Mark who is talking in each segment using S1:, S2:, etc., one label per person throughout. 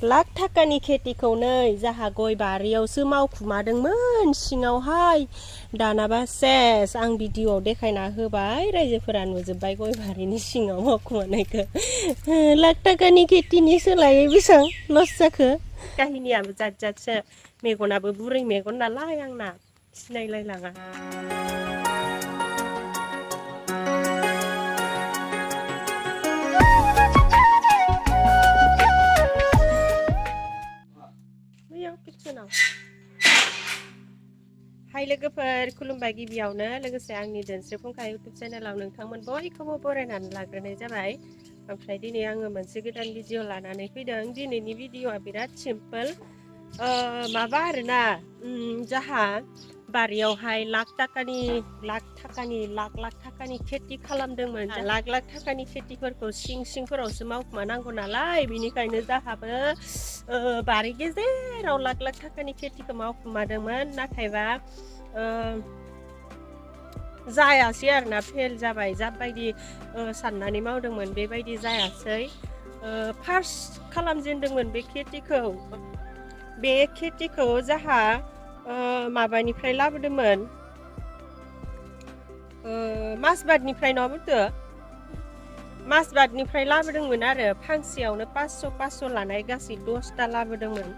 S1: लाख थाखानि खेथिखौनो जाहा गय बारियावसो मावखुमादोंमोन सिङावहाय दानाबा सेस आं भिडिअआव देखायना होबाय रायजोफोरा नुजोब्बाय गय बारिनि सिङाव मावखुमानायखौ लाख थाखानि खेथिनि सोलायै बेसेबां लस जाखो काहिनियाबो जात जातसो मेगनाबो बुरै मेगन नालाय आंना सिनायलायलाङा हाय लोगोफोर खुलुमबाय गिबियावनो लोगोसे आंनि दोनस्रि फुंखा इउटुब चेनेलाव नोंथांमोन बयखौबो बरायनानै लाग्रोनाय जाबाय ओमफ्राय दिनै आङो मोनसे गोदान भिडिअ लानानै फैदों दिनैनि भिडिअआ बिराद सिम्पोल माबा आरोना जाहा बारियावहाय लाख थाखानि खेथि खालामदोंमोन लाख थाखानि खेथिफोरखौ सिंफोरावसो मावखुमानांगौ नालाय बिनिखायनो जाहाबो बारि गेजेराव लाख थाखानि खेथिखौ मावखुमादोंमोन नाथायबा जायासै आरोना फेल जाबाय जाबायदि साननानै मावदोंमोन बेबायदि जायासै फार्स्ट खालामजेनदोंमोन बे खेथिखौ जाहा माबानिफ्राय लाबोदोंमोन मासबादनिफ्राय नङामोनथ' मासबादनिफ्राय लाबोदोंमोन आरो फांसेयावनो 500 लानाय गासै 10टा लाबोदोंमोन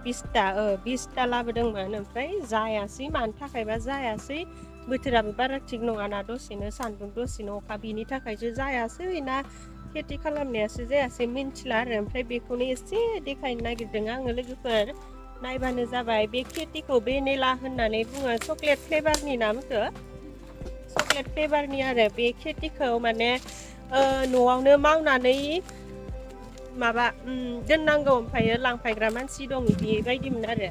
S1: 20टा लाबोदोंमोन ओमफ्राय जायासै मानि थाखायबा जायासै बोथोराबो बारा थिग नङाना दसेनो सान्दुं दसेनो अखा बिनि थाखायसो जायासै ना खेथि खालामनायासो जायासै मिन्थिला आरो ओमफ्राय बेखौनो एसे देखायनो नागिरदों आङो लोगोफोर नायबानो जाबाय बे खेथिखौ भेनिला होननानै बुङो चकलेट फ्लेभारनि नामखौ चकलेट फ्लेभारनि आरो बे खेथिखौ माने न'आवनो मावनानै माबा दोननांगौ ओमफ्रायो लांफायग्रा मानसि दं बेबायदिमोन आरो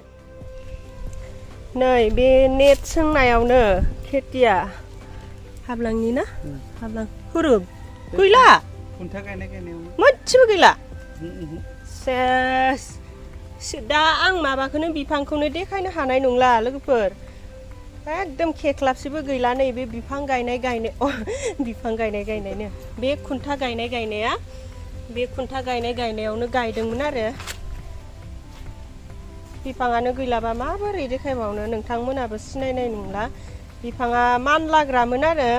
S1: नै बे नेट सोंनायावनो खेथिया हाब्लांनि ना हाब्लां हुरुब गैला
S2: खुन्था गायनायाव
S1: मोनसेबो गैला सेस दा आं माबाखौनो बिफांखौनो देखायनो हानाय नंला लोगोफोर एकदम खेख्लाबसेबो गैला नै बे बिफां गायनाय बिफां गायनायनो बे खुन्था गायनायावनो गायदोंमोन आरो बिफाङानो गैलाबा माबोरै देखायबावनो नोंथांमोनाबो सिनायनाय नंला बिफाङा मानलाग्रामोन आरो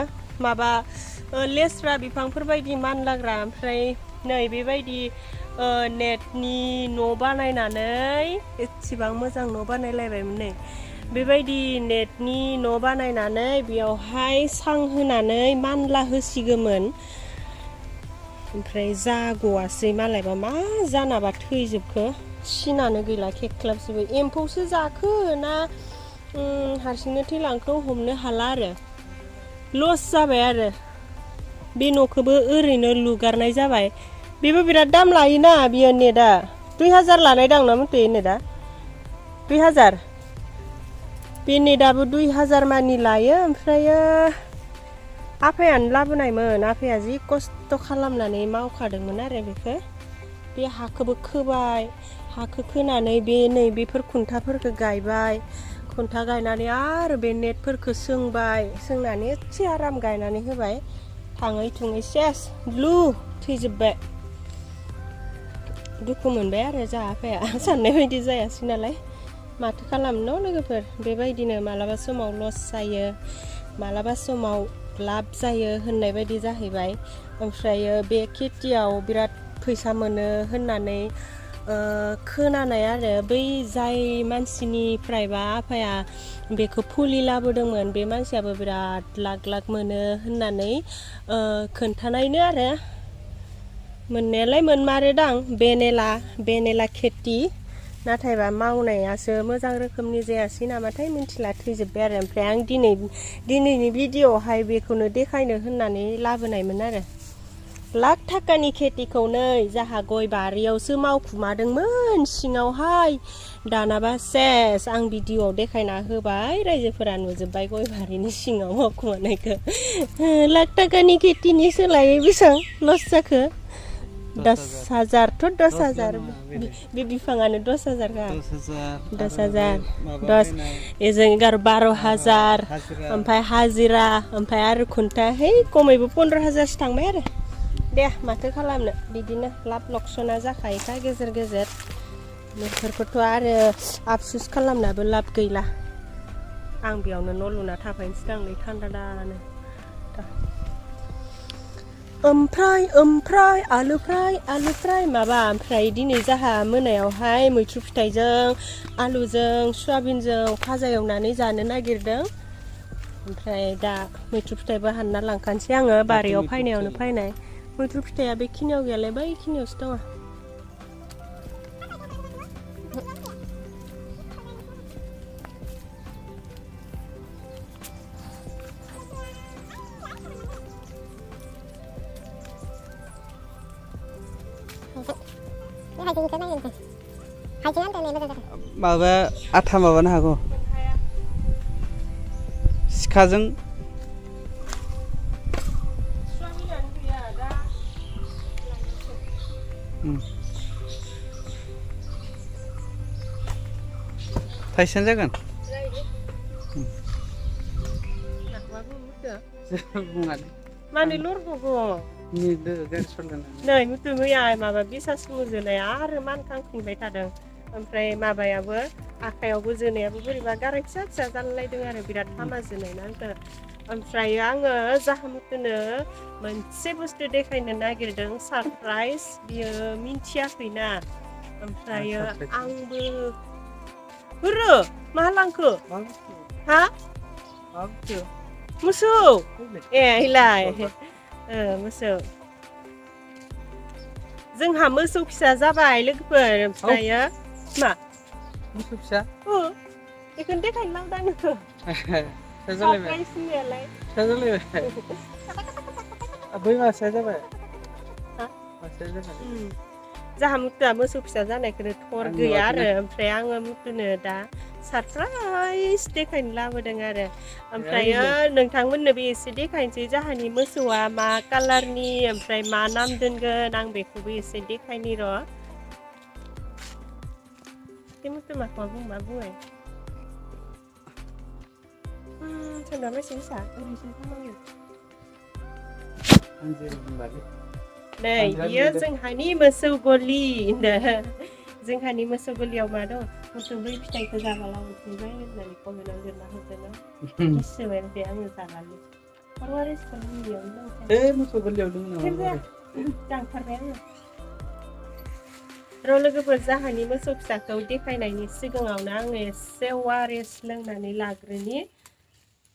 S1: माबा लेस्रा बिफांफोर बायदि मानलाग्रा ओमफ्राय नै बेबायदि नेटनि न' बानायनानै एसेबां मोजां न' बानायलायबायमोन नै बेबायदि नेटनि न' बानायनानै बेयावहाय सां होनानै मानला होसिगोमोन ओमफ्राय जाग'आसै मालायबा मा जानाबा थैजोबखो सिनानो गैला खेख्लाबसेबो एम्फौसो जाखो ना हारसिंनो थैलांखौ हमनो हाला आरो लस जाबाय आरो बे न'खौबो ओरैनो लुगारनाय जाबाय बेबो बिराद दाम लायोना बियो नेटआ 2000 लानाय दां ना मोनथ'यो नेटआ 2000 बे नेटआबो 2000 मानि लायो ओमफ्रायो आफायानो लाबोनायमोन आफाया जि खस्थ' खालामनानै मावखादोंमोन आरो बेखौ बे हाखौबो खोबाय हाखौ खोनानै नै बेफोर खुन्थाफोरखौ गायबाय खुन्था गायनानै आरो बे नेटफोरखौ सोंनानै एसे आराम गायनानै होबाय थाङै थुङै सेस ब्लु थैजोब्बाय दुखु मोनबाय आरो जोंहा आफाया साननाय बायदि जायासै नालाय माथो खालामनो लोगोफोर बेबायदिनो मालाबा समाव लस जायो मालाबा समाव लाब जायो होननाय बायदि जाहैबाय ओमफ्रायो बे खेथियाव बिराद फैसा मोनो होननानै खोनानाय आरो बै जाय मानसिनिफ्रायबा आफाया बेखौ फुलि लाबोदोंमोन बे मानसियाबो बिराद लाख मोनो होननानै खोन्थानायनो आरो मोननायालाय मोनमारोदां भेनिला खेथि नाथायबा मावनायासो मोजां रोखोमनि जायासै नामाथाय मिन्थिला थैजोब्बाय आरो ओमफ्राय आं दिनैनि भिडिअआवहाय बेखौनो देखायनो होननानै लाबोनायमोन आरो लाख थाखानि खेथिखौनो जाहा गय बारियावसो मावखुमादोंमोन सिङावहाय दानाबा सेस आं भिडिअआव देखायना होबाय रायजोफोरा नुजोब्बाय गय बारिनि सिङाव मावखुमानायखौ लाख थाखानि खेथिनि सोलायै बेसेबां लस जाखो 10,000 थ' 10,000 बे बिफाङानो 10,000 का 10,000 एजों 12,000 ओमफ्राय हाजिरा ओमफ्राय आरो खुन्था कमैबो 15,000 थांबाय आरो दे माथो खालामनो बिदिनो लाब लक्सना जाखायोखा गेजेर गेजेर बेफोरखौथ' आरो आफसुस खालामनाबो लाब गैला आं बेयावनो न' लुना थाफायनोसै दांलै थान्दा दानो ओमफ्राय आलु फ्राय माबा ओमफ्राय दिनै जाहा मोनायावहाय मैथ्रु फिथाइजों आलुजों सयाबिनजों फाजा एवनानै जानो नागिरदों ओमफ्राय दा मैथ्रु फिथाइबो हानना लांखानोसै आङो बारियाव फैनायावनो फैनाय मैथ्रु फिथाइया बेखिनियाव गैयालाय बैखिनियावसो दङ
S2: माबा आथा माबानो हागौ सिखाजों थाइसेनो जागोन
S1: माने लरग'गौ नै मुथु मैया माबा बिसास जोनाय आरो मानखांफिनबाय थादों ओमफ्राय माबायाबो आखायावबो जोनायाबो बोरैबा गाराय फिसा फिसा जालायदों आरो बिराद हामा जोनाय ना आंखौ ओमफ्राय आङो जाहामुथुनो मोनसे बुस्थु देखायनो नागिरदों सारप्राइज बियो मिन्थियाखैना ओमफ्रायो आंबो हुरु मा लांखो हा मोसौ ए इलाय मोसौ जोंहा मोसौ फिसा जाबाय लोगोफोर ओमफ्रायो मा
S2: मोसौ फिसा
S1: बेखौनो देखायनो लांदां नोंखौ
S2: बै मासेया जाबाय
S1: जाहा मुथुआ मोसौ फिसा जानायखौनो थर गैया आरो ओमफ्राय आङो मुथुनो दा सारप्राइज देखायनो लाबोदों आरो ओमफ्रायो नोंथांमोननोबो एसे देखायनोसै जाहानि मोसौआ मा कालारनि ओमफ्राय मा नाम दोनगोन आं बेखौबो एसे देखायनि र' मुथु मा बुङो सोरबा बेसे फिसा ओरैसो जानांगौ नै बियो जोंहानि मोसौ गलि जोंहानि मोसौ गलियाव मा दं मोसौ बै फिथाइखौ जाबाला उखैबाय होननानै कमेन्टआव लिरना हरदों गिसोबाय बे आङो जानानै
S2: मोसौ गलियाव दङ
S1: दांथारबाय आङो र' लोगोफोर जाहानि मोसौ फिसाखौ देखायनायनि सिगाङावनो आङो एसे वारेस लोंनानै लाग्रोनि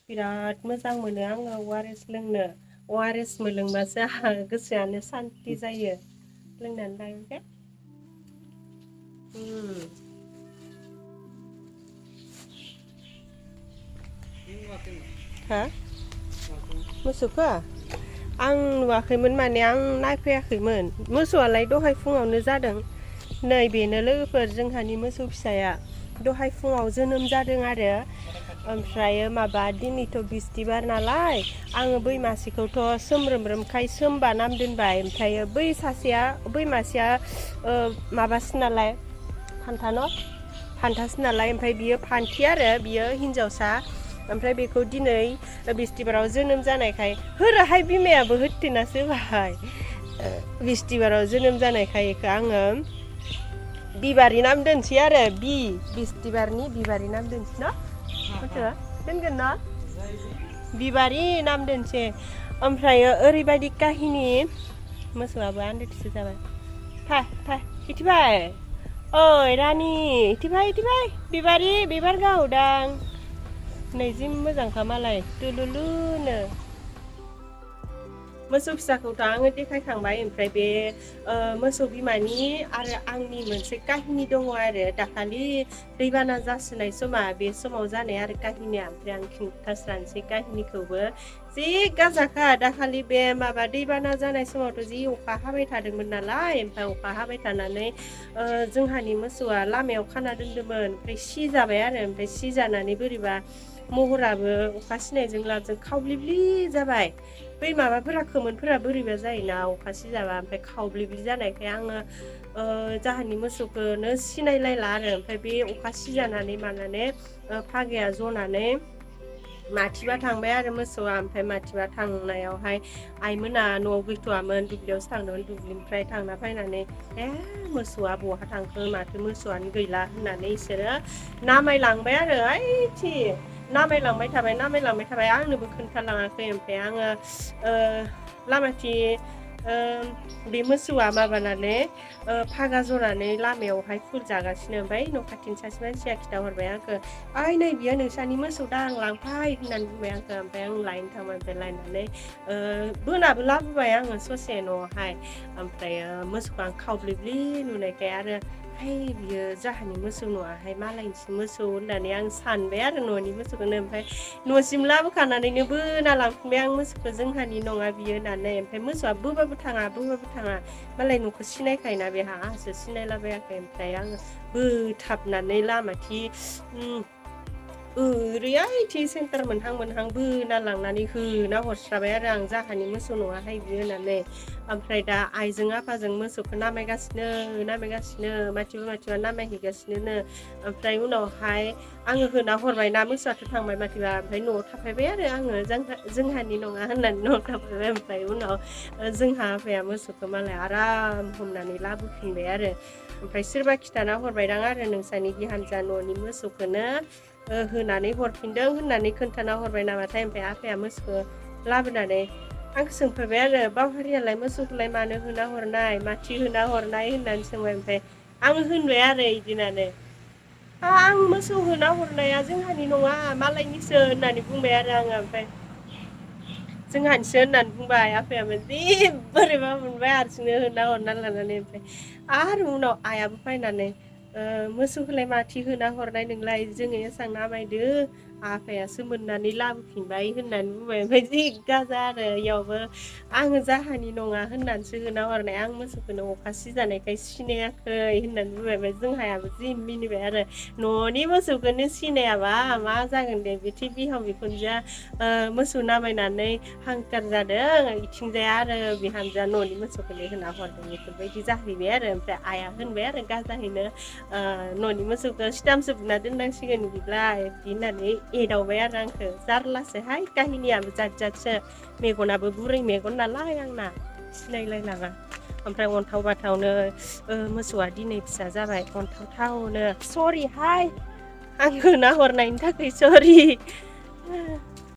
S1: बिराद मोजां मोनो आङो वारेस लोंनो वारेस मोलोंबासो आंहा गोसोआनो सान्ति जायो लोंनानै लायो हा मोसौखौ आं नुवाखैमोन माने आं नायफैयाखैमोन मोसौआलाय दहाय फुङावनो जादों नै बेनो लोगोफोर जोंहानि मोसौ फिसाया दहाय फुङाव जोनोम जादों आरो ओमफ्रायो माबा दिनैथ' बिस्थिबार नालाय आङो बै मासेखौथ' सोमब्रोमब्रोमखाय सोमबा नाम दोनबाय ओमफ्रायो बै मासेया माबासो नालाय फान्थासो नालाय ओमफ्राय बियो फान्थि आरो बियो हिन्जावसा ओमफ्राय बेखौ दिनै बिस्थिबाराव जोनोम जानायखाय होरोहाय बिमायाबो होथेनासो होबाय बिस्थिबाराव जोनोम जानायखाय बेखौ आङो बिबारि नाम दोनसै आरो बिस्थिबारनि बिबारि नाम दोनसै न' दोनगोन न' बिबारि नाम दोनसै ओमफ्रायो ओरैबायदि काहिनि मोसौआबो आन्दायथिसो जाबाय फै इथिबाय ओइ रानि इथिबाय बिबारि बिबार गावदां नै जि मोजांखा मालाय दुलुलुनो मोसौ फिसाखौथ' आङो देखायखांबाय ओमफ्राय बे मोसौ बिमानि आरो आंनि मोनसे काहिनि दङ आरो दाखालि दैबाना जासोनाय समा बे समाव जानाय आरो काहिनिया ओमफ्राय आं खिन्थास्रानोसै काहिनिखौबो जि गाजाखा दाखालि बे माबा दैबाना जानाय समावथ' जि अखा हाबाय थादोंमोन नालाय ओमफ्राय अखा हाबाय थानानै जोंहानि मोसौआ लामायाव खाना दोन्दोंमोन ओमफ्राय सिजाबाय आरो ओमफ्राय सिजानानै बोरैबा महराबो अखा सिनायजों लाबजों खावब्लिब्लि जाबाय बै माबाफोरा खोमोनफोरा बोरैबा जायोना अखा सिजाबा ओमफ्राय खावब्लिब्लि जानायखाय आङो जाहानि मोसौखौनो सिनायलायला आरो ओमफ्राय बे अखा सिजानानै मानानै फागाया जनानै माथिबा थांबाय आरो मोसौआ ओमफ्राय माथिबा थांनायावहाय आइमोना न'आव गैथ'वामोन दुब्लियावसो थांदोंमोन दुब्लिनिफ्राय थांना फैनानै मोसौआ बहा थांखो माथो मोसौआनो गैला होननानै इसोरो नामायलांबाय आरो ओइथि नामायलांबाय थाबाय आंनोबो खोन्थालाङाखै ओमफ्राय आङो लामाथि बे मोसौआ माबानानै फागा जरानै लामायावहाय फुल जागासिनो ओमफ्राय न' खाथिनि सासे मानसिया खिथाहरबाय आंखौ ओइ नै बियो नोंसानि मोसौ दां लांफाय होननानै बुंबाय आंखौ ओमफ्राय आं लायनो थांबाय ओमफ्राय लायनानै बोनाबो लाबोबाय आङो ससे न'आवहाय ओमफ्राय मोसौखौ आं खावब्लिब्लि नुनायखाय आरो बियो जाहानि मोसौ नङाहाय मालायनिसो मोसौ होननानै आं सानबाय आरो न'नि मोसौखौनो ओमफ्राय न'सिम लाबोखानानैनो बोना लांफिनबाय आं मोसौखौ जोंहानि नङा बियो होननानै ओमफ्राय मोसौआ बोबाबो थाङा मालाय न'खौ सिनायखायोना बेहा आंहासो सिनायलाबायाखै ओमफ्राय आङो बोथाबनानै लामाथि ओरैहायथि सेन्टार मोनहां बोना लांनानै होना हरस्राबाय आरो आं जाहानि मोसौ नङाहाय बियो होननानै ओमफ्राय दा आइजों आफाजों मोसौखौ नामायगासिनो माथिबा नामायहैगासिनो ओमफ्राय उनावहाय आङो होना हरबायना मोसौआथ' थांबाय माथिबा ओमफ्राय न'आव थाफैबाय आरो आङो जोंहानि नङा होननानै न'आव थाफैबाय ओमफ्राय उनाव जोंहा आफाया मोसौखौ मालाय आराम हमनानै लाबोफिनबाय आरो ओमफ्राय सोरबा खिथाना हरबायदां आरो नोंसानि बिहामजोआ न'नि मोसौखौनो होनानै हरफिनदों होननानै खोन्थाना हरबाय नामाथाय ओमफ्राय आफाया मोसौखौ लाबोनानै आंखौ सोंफैबाय आरो बावहारियालाय मोसौखौलाय मानो होना हरनाय माथि होना हरनाय होननानै सोंबाय ओमफ्राय आं होनबाय आरो बिदिनानो आं मोसौ होना हरनाया जोंहानि नङा मालायनिसो होननानै बुंबाय आरो आङो ओमफ्राय जोंहानिसो होननानै बुंबाय आफायाबो जि बोरैबा मोनबाय हारसिंनो होना हरना लानानै ओमफ्राय आरो उनाव आइयाबो फैनानै मोसौखौलाय माथि होना हरनाय नोंलाय जोङो एसां नामायदो आफायासो मोननानै लाबोफिनबाय होननानै बुंबाय ओमफ्राय जि गाजा आरो इयावबो आङो जाहानि नङा होननानैसो होना हरनाय आं मोसौखौनो अखा सिजानायखाय सिनायाखै होननानै बुंबाय ओमफ्राय जोंहायाबो जि मिनिबाय आरो न'नि मोसौखौनो सिनायाबा मा जागोन दे बिदि बिहाव बिखुनजोआ मोसौ नामायनानै हांखार जादों इथिंजाय आरो बिहामजोआ न'नि मोसौखौनो होना हरदों बेफोरबायदि जाहैबाय आरो ओमफ्राय आइया होनबाय आरो गाजाहैनो न'नि मोसौखौ सिथामसो बुना दोननांसिगोन बिदिब्ला बिदि होननानै एदावबाय आरो आंखौ जारलासोहाय काहिनियाबो जातसो मेगनाबो बुरै मेगन नालाय आंना सिनायलायलाङा ओमफ्राय अन्थाव बाथावनो मोसौआ दिनै फिसा जाबाय अन्थावथावनो सरिहाय आं होना हरनायनि थाखाय सरि